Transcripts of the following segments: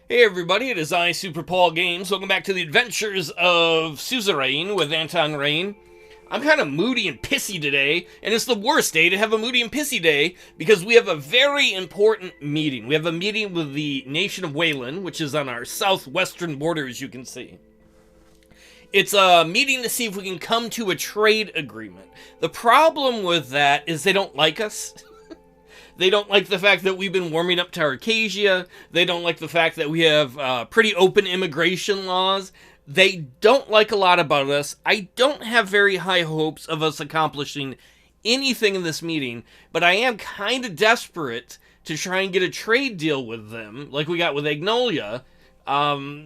Hey everybody, it is I, SuperPaulGames. Welcome back to the adventures of Suzerain with Anton Rayne. I'm kind of moody and pissy today, and it's the worst day to have a moody and pissy day because we have a very important meeting. We have a meeting with the nation of Wayland, which is on our southwestern border, as you can see. It's a meeting to see if we can come to a trade agreement. The problem with that is they don't like us. They don't like the fact that we've been warming up to Arcasia. They don't like the fact that we have pretty open immigration laws. They don't like a lot about us. I don't have very high hopes of us accomplishing anything in this meeting, but I am kind of desperate to try and get a trade deal with them, like we got with Agnolia,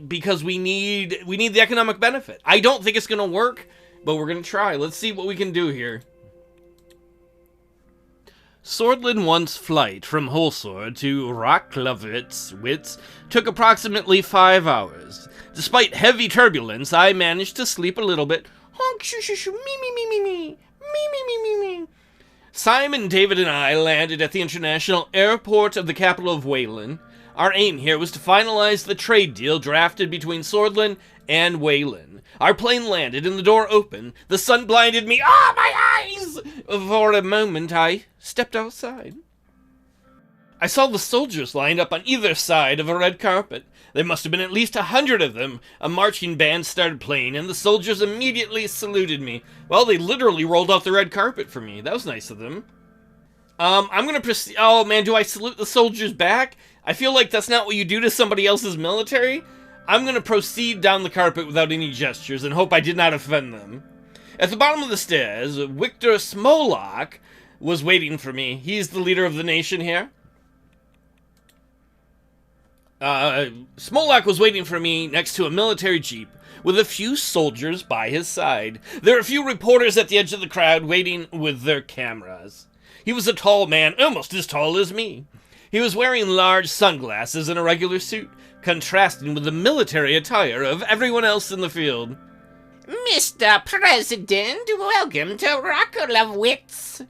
because we need the economic benefit. I don't think it's going to work, but we're going to try. Let's see what we can do here. Sordland one's flight from Holsor to Raklavitz took approximately 5 hours. Despite heavy turbulence, I managed to sleep a little bit. Honk, shoo, shoo, shoo, me. Simon, David, and I landed at the international airport of the capital of Wayland. Our aim here was to finalize the trade deal drafted between Sordland and Wayland. Our plane landed and the door opened. The sun blinded me. Ah, my eyes! For a moment, I stepped outside. I saw the soldiers lined up on either side of a red carpet. There must have been at least 100 of them. A marching band started playing, and the soldiers immediately saluted me. Well, they literally rolled out the red carpet for me. That was nice of them. I'm gonna proceed. Oh, man, do I salute the soldiers back? I feel like that's not what you do to somebody else's military. I'm gonna proceed down the carpet without any gestures and hope I did not offend them. At the bottom of the stairs, Victor Smolak was waiting for me. He's the leader of the nation here. Smolak was waiting for me next to a military jeep with a few soldiers by his side. There were a few reporters at the edge of the crowd waiting with their cameras. He was a tall man, almost as tall as me. He was wearing large sunglasses and a regular suit, contrasting with the military attire of everyone else in the field. Mr. President, welcome to Raklavitz.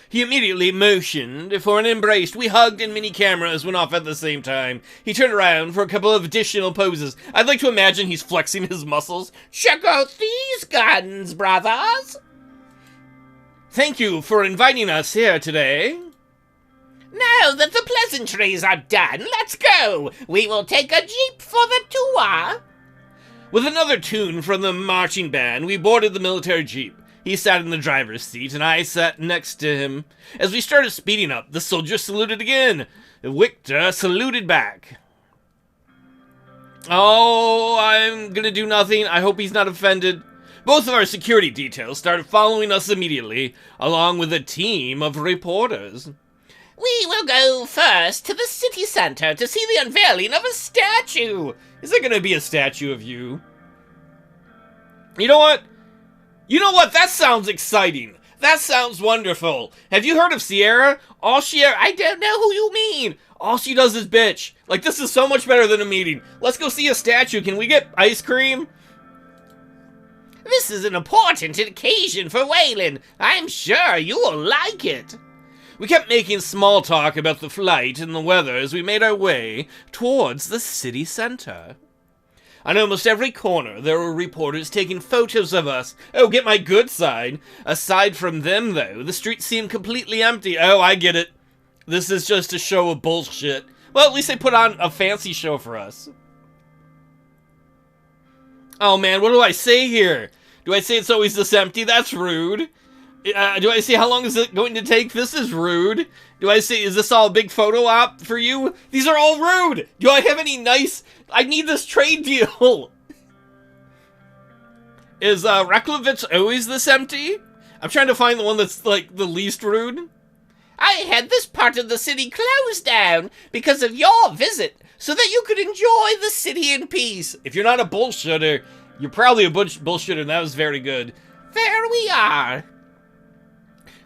He immediately motioned for an embrace. We hugged and many cameras went off at the same time. He turned around for a couple of additional poses. I'd like to imagine he's flexing his muscles. Check out these guns, brothers. Thank you for inviting us here today. Now that the pleasantries are done, let's go. We will take a jeep for the tour. With another tune from the marching band, we boarded the military jeep. He sat in the driver's seat, and I sat next to him. As we started speeding up, the soldier saluted again. Victor saluted back. Oh, I'm gonna do nothing. I hope he's not offended. Both of our security details started following us immediately, along with a team of reporters. We will go first to the city center to see the unveiling of a statue. Is there gonna be a statue of you? You know what? That sounds exciting. That sounds wonderful. Have you heard of Sierra? I don't know who you mean. All she does is bitch. Like, this is so much better than a meeting. Let's go see a statue. Can we get ice cream? This is an important occasion for Wayland. I'm sure you will like it. We kept making small talk about the flight and the weather as we made our way towards the city center. On almost every corner, there were reporters taking photos of us. Oh, get my good side. Aside from them, though, the streets seemed completely empty. Oh, I get it. This is just a show of bullshit. Well, at least they put on a fancy show for us. Oh, man, what do I say here? Do I say it's always this empty? That's rude. Do I say how long is it going to take? This is rude. Do I say, is this all a big photo op for you? These are all rude. Do I have any nice... I need this trade deal. Is Raklavitz always this empty? I'm trying to find the one that's, like, the least rude. I had this part of the city closed down because of your visit, so that you could enjoy the city in peace. If you're not a bullshitter, you're probably a bullshitter, and that was very good. There we are.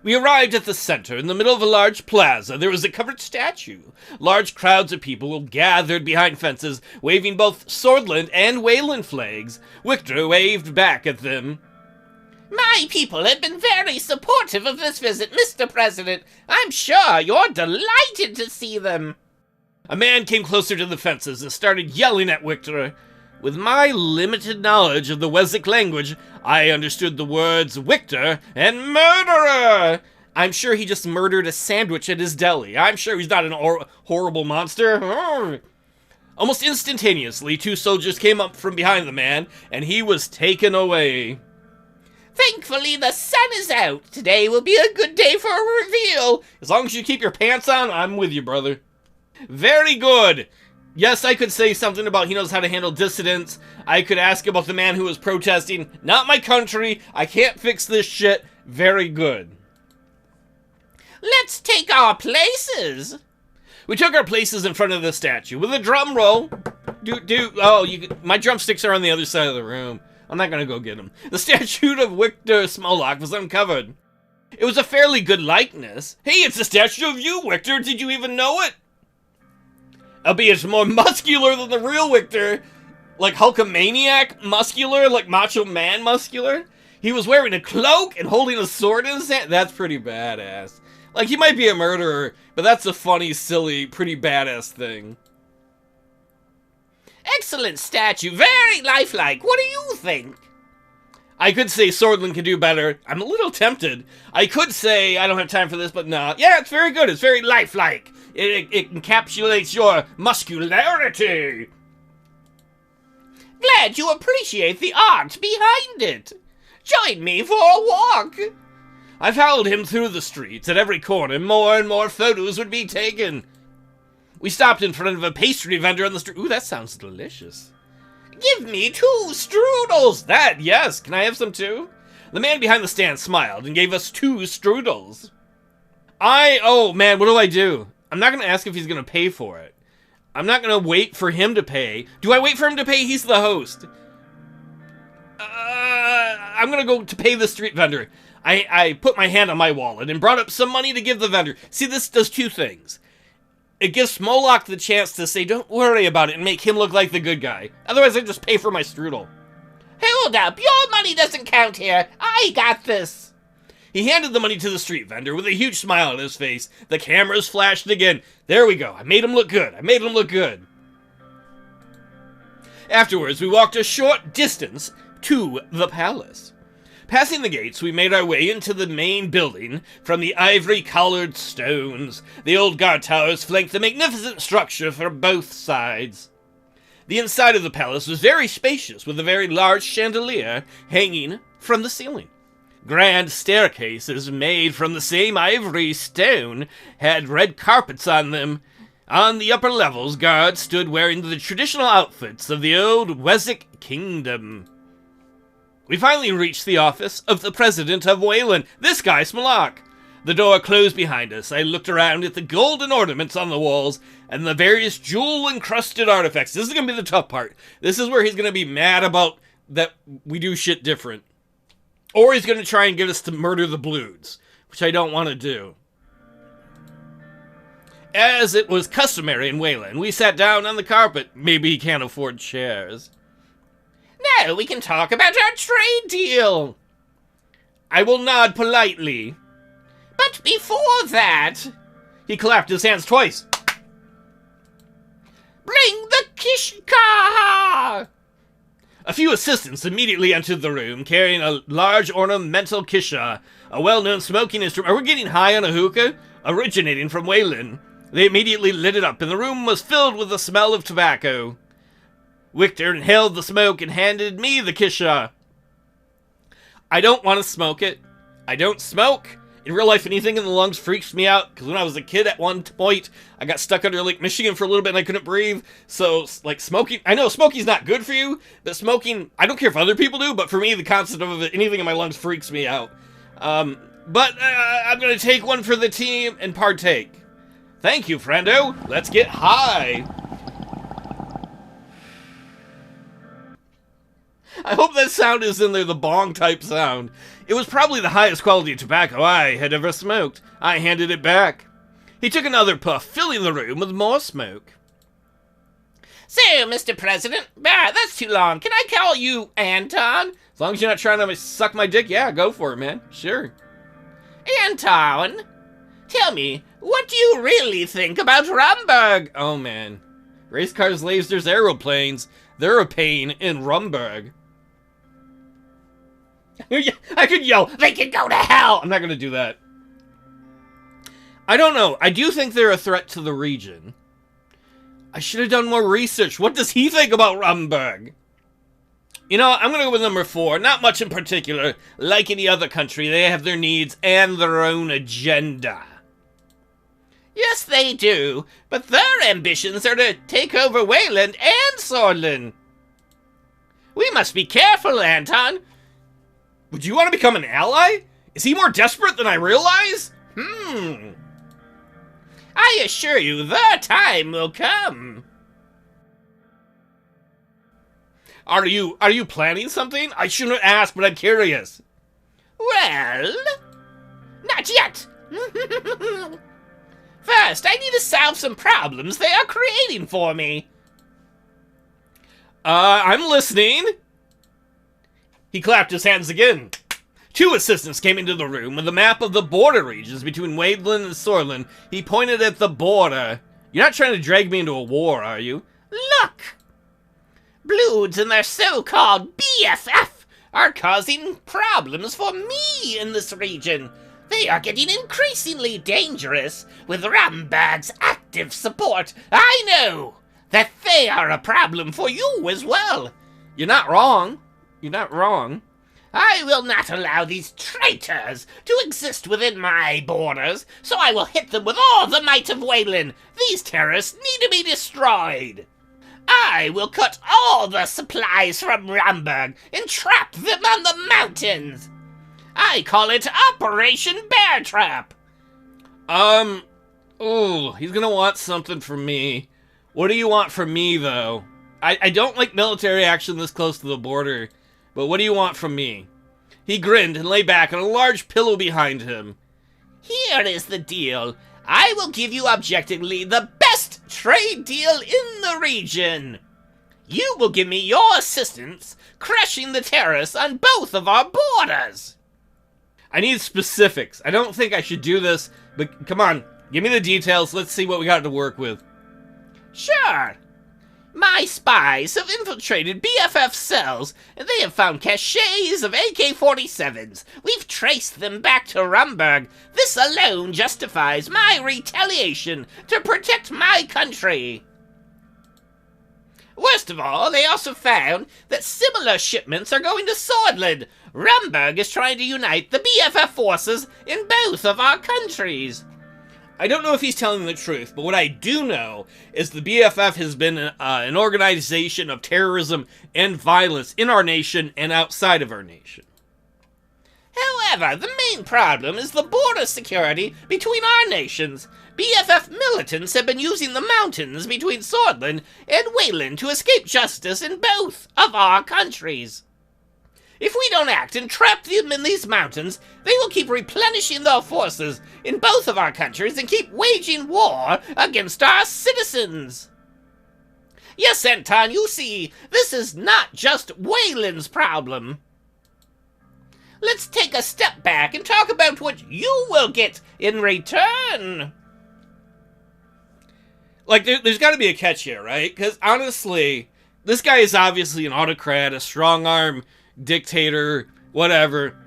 We arrived at the center. In the middle of a large plaza, there was a covered statue. Large crowds of people gathered behind fences, waving both Sordland and Wayland flags. Victor waved back at them. My people have been very supportive of this visit, Mr. President. I'm sure you're delighted to see them. A man came closer to the fences and started yelling at Victor. With my limited knowledge of the Wessex language, I understood the words Victor and murderer. I'm sure he just murdered a sandwich at his deli. I'm sure he's not an horrible monster. Almost instantaneously, 2 soldiers came up from behind the man, and he was taken away. Thankfully, the sun is out. Today will be a good day for a reveal. As long as you keep your pants on, I'm with you, brother. Very good. Yes, I could say something about he knows how to handle dissidents. I could ask about the man who was protesting. Not my country. I can't fix this shit. Very good. Let's take our places. We took our places in front of the statue with a drum roll. My drumsticks are on the other side of the room. I'm not gonna go get them. The statue of Victor Smolak was uncovered. It was a fairly good likeness. Hey, it's a statue of you, Victor. Did you even know it? Albeit more muscular than the real Victor. Like Hulkamaniac muscular, like Macho Man muscular. He was wearing a cloak and holding a sword in his hand. That's pretty badass. Like, he might be a murderer, but that's a funny, silly, pretty badass thing. Excellent statue. Very lifelike. What do you think? I could say Sordland can do better. I'm a little tempted. I could say I don't have time for this, but no. Yeah, it's very good. It's very lifelike. It encapsulates your muscularity. Glad you appreciate the art behind it. Join me for a walk. I followed him through the streets. At every corner, more and more photos would be taken. We stopped in front of a pastry vendor on the street. Ooh, that sounds delicious. Give me 2 strudels. That, yes. Can I have some too? The man behind the stand smiled and gave us 2 strudels. Oh man, what do I do? I'm not going to ask if he's going to pay for it. I'm not going to wait for him to pay. Do I wait for him to pay? He's the host. I'm going to go to pay the street vendor. I put my hand on my wallet and brought up some money to give the vendor. See, this does 2 things. It gives Smolak the chance to say, don't worry about it, and make him look like the good guy. Otherwise, I just pay for my strudel. Hold up, your money doesn't count here. I got this. He handed the money to the street vendor with a huge smile on his face. The cameras flashed again. There we go. I made him look good. Afterwards, we walked a short distance to the palace. Passing the gates, we made our way into the main building from the ivory-collared stones. The old guard towers flanked the magnificent structure from both sides. The inside of the palace was very spacious, with a very large chandelier hanging from the ceiling. Grand staircases made from the same ivory stone had red carpets on them. On the upper levels, guards stood wearing the traditional outfits of the old Wessex kingdom. We finally reached the office of the President of Wayland, this guy, Smolak. The door closed behind us. I looked around at the golden ornaments on the walls and the various jewel-encrusted artifacts. This is going to be the tough part. This is where he's going to be mad about that we do shit different. Or he's going to try and get us to murder the Bloods, which I don't want to do. As it was customary in Wayland, we sat down on the carpet. Maybe he can't afford chairs. Now we can talk about our trade deal. I will nod politely. But before that... He clapped his hands twice. Bring the kishka! A few assistants immediately entered the room, carrying a large ornamental kisha, a well-known smoking instrument. Are we getting high on a hookah? Originating from Wayland. They immediately lit it up, and the room was filled with the smell of tobacco. Victor inhaled the smoke and handed me the kisha. I don't want to smoke it. I don't smoke. In real life, anything in the lungs freaks me out, because when I was a kid at one point, I got stuck under Lake Michigan for a little bit and I couldn't breathe. So, like, smoking, I know smoking's not good for you, but smoking, I don't care if other people do, but for me, the concept of it, anything in my lungs freaks me out. I'm going to take one for the team and partake. Thank you, friendo. Let's get high. I hope that sound is in there, the bong-type sound. It was probably the highest quality tobacco I had ever smoked. I handed it back. He took another puff, filling the room with more smoke. So, Mr. President, that's too long. Can I call you Anton? As long as you're not trying to suck my dick, yeah, go for it, man. Sure. Anton, Tell me, what do you really think about Rumburg? Oh man. Race cars, lasers, aeroplanes. They're a pain in Rumburg. I could yell, they can go to hell! I'm not gonna do that. I don't know. I do think they're a threat to the region. I should have done more research. What does he think about Rumburg? You know, I'm gonna go with number 4. Not much in particular. Like any other country, they have their needs and their own agenda. Yes, they do, but their ambitions are to take over Wayland and Sordland. We must be careful, Anton. Would you want to become an ally? Is he more desperate than I realize? I assure you, their time will come. Are you planning something? I shouldn't ask, but I'm curious. Well, not yet. First, I need to solve some problems they are creating for me. I'm listening. He clapped his hands again. 2 assistants came into the room with a map of the border regions between Wayland and Sordland. He pointed at the border. You're not trying to drag me into a war, are you? Look! Bloods and their so-called BFF are causing problems for me in this region. They are getting increasingly dangerous with Rumburg's active support. I know that they are a problem for you as well. You're not wrong. You're not wrong. I will not allow these traitors to exist within my borders, so I will hit them with all the might of Wayland. These terrorists need to be destroyed. I will cut all the supplies from Rumburg and trap them on the mountains. I call it Operation Bear Trap. He's gonna want something from me. What do you want from me, though? I don't like military action this close to the border, but what do you want from me? He grinned and lay back on a large pillow behind him. Here is the deal. I will give you objectively the best trade deal in the region. You will give me your assistance crushing the terrorists on both of our borders. I need specifics. I don't think I should do this, but come on, give me the details. Let's see what we got to work with. Sure. My spies have infiltrated BFF cells, and they have found caches of AK-47s. We've traced them back to Rumburg. This alone justifies my retaliation to protect my country. Worst of all, they also found that similar shipments are going to Sordland. Rumburg is trying to unite the BFF forces in both of our countries. I don't know if he's telling the truth, but what I do know is the BFF has been an organization of terrorism and violence in our nation and outside of our nation. However, the main problem is the border security between our nations. BFF militants have been using the mountains between Sordland and Wayland to escape justice in both of our countries. If we don't act and trap them in these mountains, they will keep replenishing their forces in both of our countries and keep waging war against our citizens. Yes, Anton, you see, this is not just Wayland's problem. Let's take a step back and talk about what you will get in return. Like, there's got to be a catch here, right? Because, honestly, this guy is obviously an autocrat, a strong-arm dictator, whatever.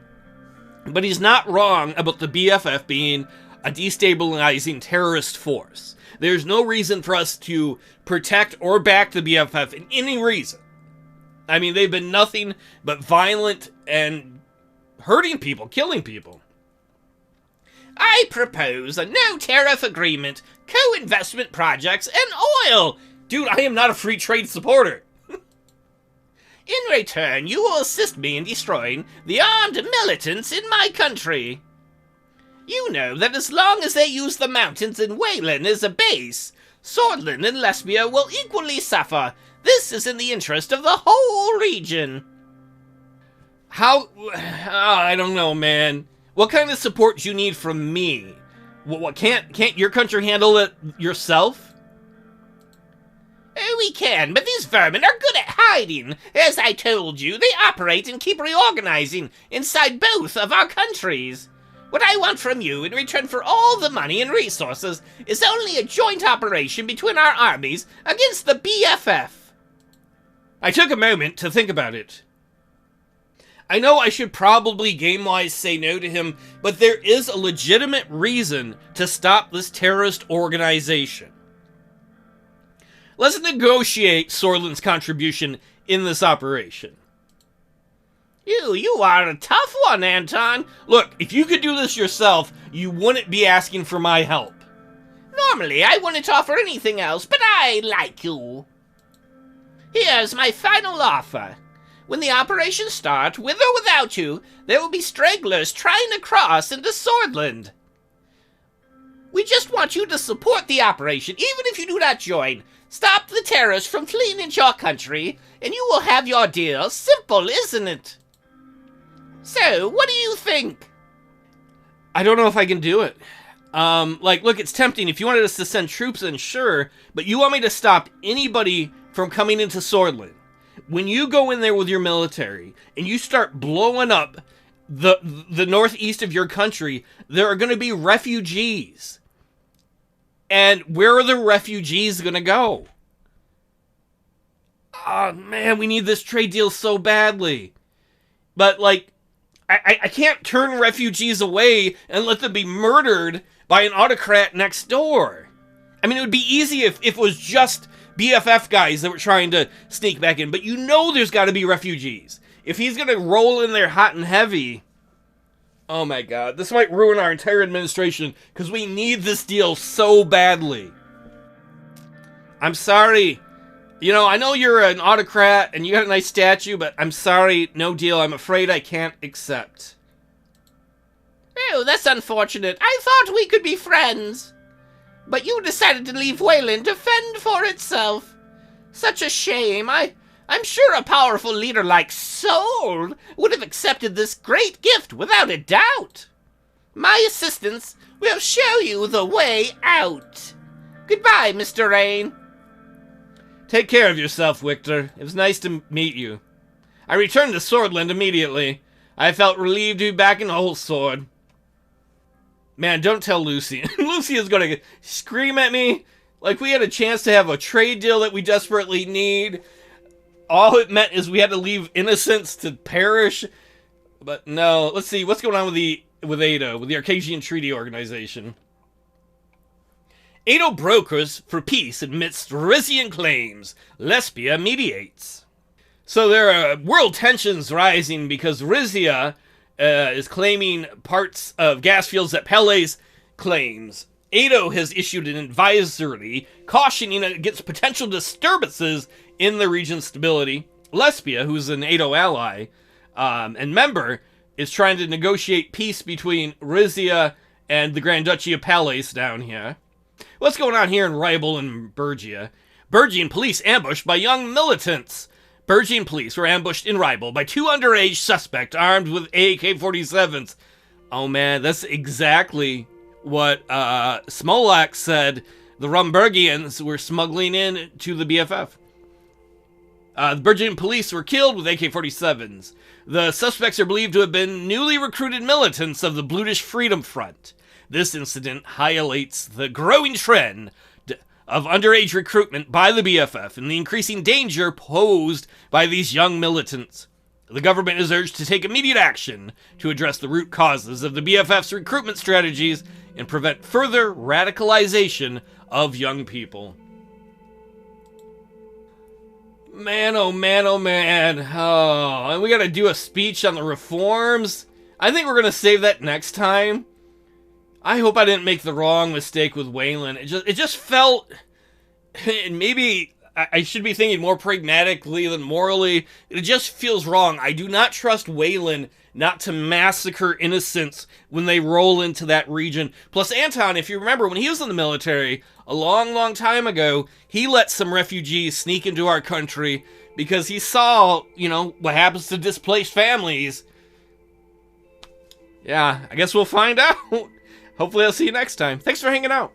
But he's not wrong about the BFF being a destabilizing terrorist force. There's no reason for us to protect or back the BFF in any reason. I mean, they've been nothing but violent and hurting people, killing people. I propose a no-tariff agreement, co-investment projects, and oil. Dude, I am not a free trade supporter. In return, you will assist me in destroying the armed militants in my country. You know that as long as they use the mountains in Wayland as a base, Sordland and Lesbia will equally suffer. This is in the interest of the whole region. How? I don't know, man. What kind of support do you need from me? What can't your country handle it yourself? We can, but these vermin are good at hiding. As I told you, they operate and keep reorganizing inside both of our countries. What I want from you in return for all the money and resources is only a joint operation between our armies against the BFF. I took a moment to think about it. I know I should probably game-wise say no to him, but there is a legitimate reason to stop this terrorist organization. Let's negotiate Sordland's contribution in this operation. You are a tough one, Anton. Look, if you could do this yourself, you wouldn't be asking for my help. Normally, I wouldn't offer anything else, but I like you. Here's my final offer. When the operation starts, with or without you, there will be stragglers trying to cross into Sordland. We just want you to support the operation, even if you do not join. Stop the terrorists from fleeing into your country, and you will have your deal. Simple, isn't it? So, what do you think? I don't know if I can do it. Look, it's tempting. If you wanted us to send troops in, sure, but you want me to stop anybody from coming into Sordland. When you go in there with your military and you start blowing up the northeast of your country, there are going to be refugees. And where are the refugees going to go? Oh, man, we need this trade deal so badly. But, I can't turn refugees away and let them be murdered by an autocrat next door. I mean, it would be easy if it was just BFF guys that were trying to sneak back in, but you know there's got to be refugees. If he's going to roll in there hot and heavy, oh my god, this might ruin our entire administration, because we need this deal so badly. I'm sorry. You know, I know you're an autocrat and you got a nice statue, but I'm sorry, no deal. I'm afraid I can't accept. Oh, that's unfortunate. I thought we could be friends. But you decided to leave Wayland to fend for itself. Such a shame. I'm sure a powerful leader like Sol would have accepted this great gift without a doubt. My assistants will show you the way out. Goodbye, Mr. Rayne. Take care of yourself, Victor. It was nice to meet you. I returned to Sordland immediately. I felt relieved to be back in Old Sword. Man, don't tell Lucy. Lucy is going to scream at me like we had a chance to have a trade deal that we desperately need. All it meant is we had to leave innocents to perish. But no, let's see. What's going on with Ado, with the Arcasian Treaty Organization? Ado brokers for peace amidst Risian claims. Lesbia mediates. So there are world tensions rising because Risia is claiming parts of gas fields that Pele's claims. Ado has issued an advisory cautioning against potential disturbances in the region's stability. Lesbia, who's an Ado ally and member, is trying to negotiate peace between Risia and the Grand Duchy of Palace down here. What's going on here in Ribel and Bergia? Bergian police ambushed by young militants. Bergian police were ambushed in Ribel by two underage suspects armed with AK-47s. Oh man, that's exactly what Smolak said the Rumbergians were smuggling in to the BFF. The Bergian police were killed with AK-47s. The suspects are believed to have been newly recruited militants of the Blutish Freedom Front. This incident highlights the growing trend of underage recruitment by the BFF and the increasing danger posed by these young militants. The government is urged to take immediate action to address the root causes of the BFF's recruitment strategies and prevent further radicalization of young people. Man, oh man, oh man. Oh, and we gotta do a speech on the reforms. I think we're gonna save that next time. I hope I didn't make the wrong mistake with Wayland. It just felt, and maybe I should be thinking more pragmatically than morally. It just feels wrong. I do not trust Wayland not to massacre innocents when they roll into that region. Plus, Anton, if you remember, when he was in the military a long, long time ago, he let some refugees sneak into our country because he saw, you know, what happens to displaced families. Yeah, I guess we'll find out. Hopefully I'll see you next time. Thanks for hanging out.